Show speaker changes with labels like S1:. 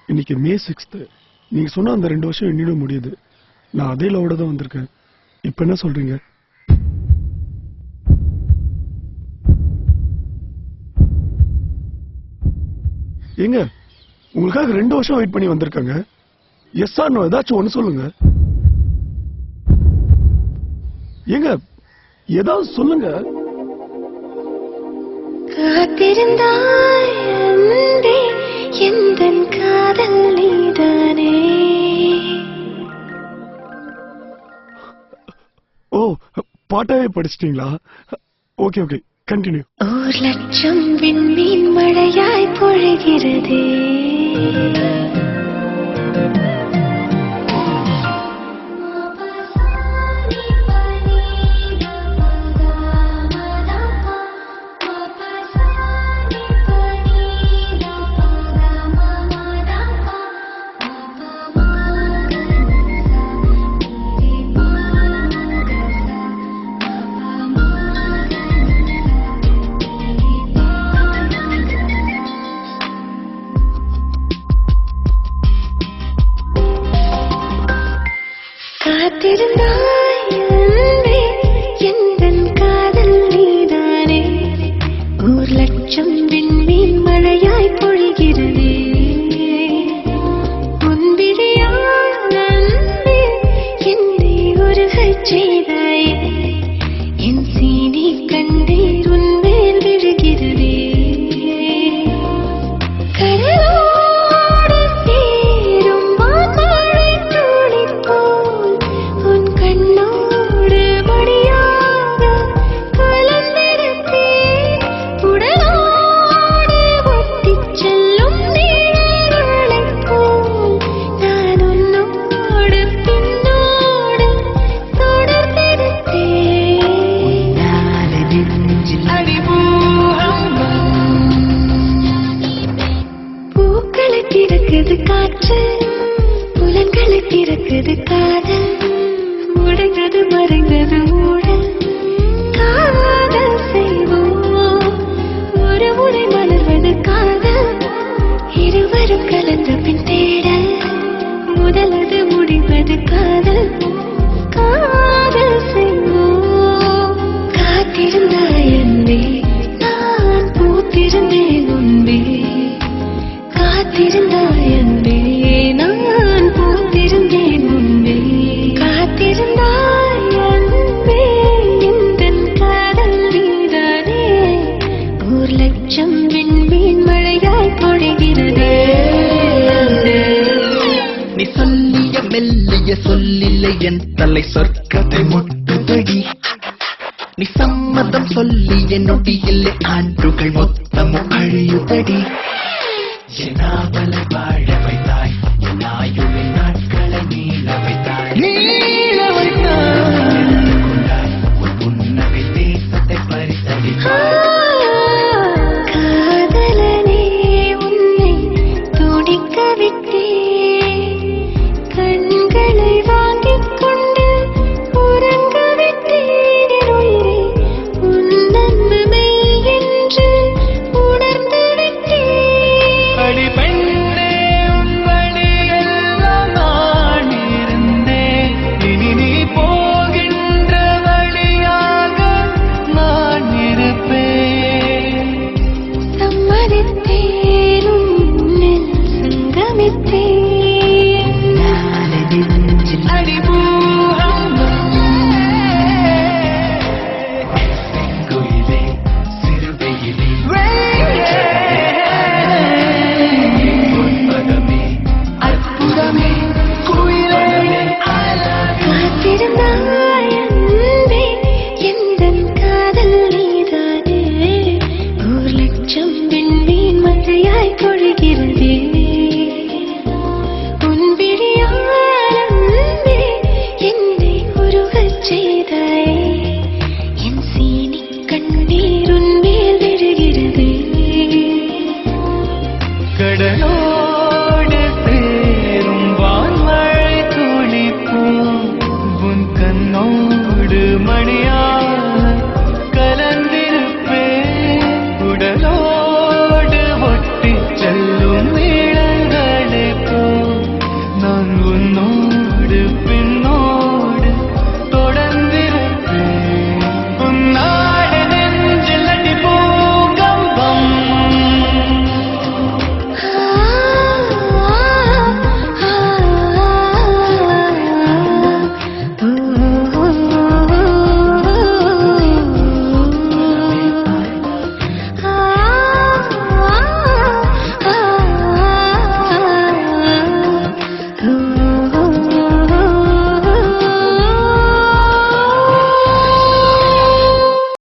S1: இன்னைக்கு மே 6th. நீங்க சொன்ன அந்த 2 வருஷம் இன்னும் முடியுது. நான் அதே லவோட தான் வந்திருக்கேன். இப்ப என்ன சொல்றீங்க? ஏங்க உங்களுக்காக 2 வருஷம் வெயிட் பண்ணி வந்திருக்காங்க. எஸ் ஆர் நோ ஏதாச்சும் ஒண்ணு சொல்லுங்க. ஏங்க ஏதாவது சொல்லுங்க.
S2: காத்திருந்தாய் அன்பே எந்தன் காதல் நீதானே.
S1: ஓ பாட்டாவே படிச்சிட்டீங்களா? Okay okay continue.
S2: 1,00,000 விண்மீன் மழையாய் பொழிகிறதே. காத்திருந்தாய் அன்பே எந்தன் காதல் நீதானே. 1,00,000 விண்மீன் மழையாய் பொழிகிறதே. உன் விழியால் அன்பே என்னை உருகச் செய்தாயே. என் சீனி கண்ணீர் உன் மேல் விழுகிறதே. கடலோடு சேரும் வான்மழை துளி போல் உன் கண்ணோடு மடியாக கலந்திருப்பேன். உடலோடு ஒட்டிச் செல்லும் நிழல்களைப் போல் நான் உன்னோடு பின்னோடு தொடர்ந்திருப்பேன். பூக்களை திறக்குது காற்று, புலன்களை திறக்குது காதல். உடைந்தது மறைந்தது ஊழல், காதல் செய்வோம். ஒரு முறை மலர்வது காதல், இருவரும் கலந்த பின் தேடல். முதலது முடிவது காதல், காதல் செய்வோம். காத்திருந்தாய் அன்பே நான் பூத்திருந்தேன் முன்பே. காத்திருந்தாய் அன்பே நான் பூத்திருந்தேன் முன்பே. காத்திருந்தாய் அன்பே எந்தன் காதல் நீதானே. 1,00,000 விண்மீன் மழையாய் பொழிகிறதே.
S3: நீ சொல்லிய மெல்லிய சொல்லில்லை என் தலை சொர்க்கத்தை முட்டுதடி. நீ சம்மதம் சொல்லிய நொடியில்லை ஆண்டுகள் மொத்தமும் அழியுதடி. என் நாவலை வாழ வைத்தாய்.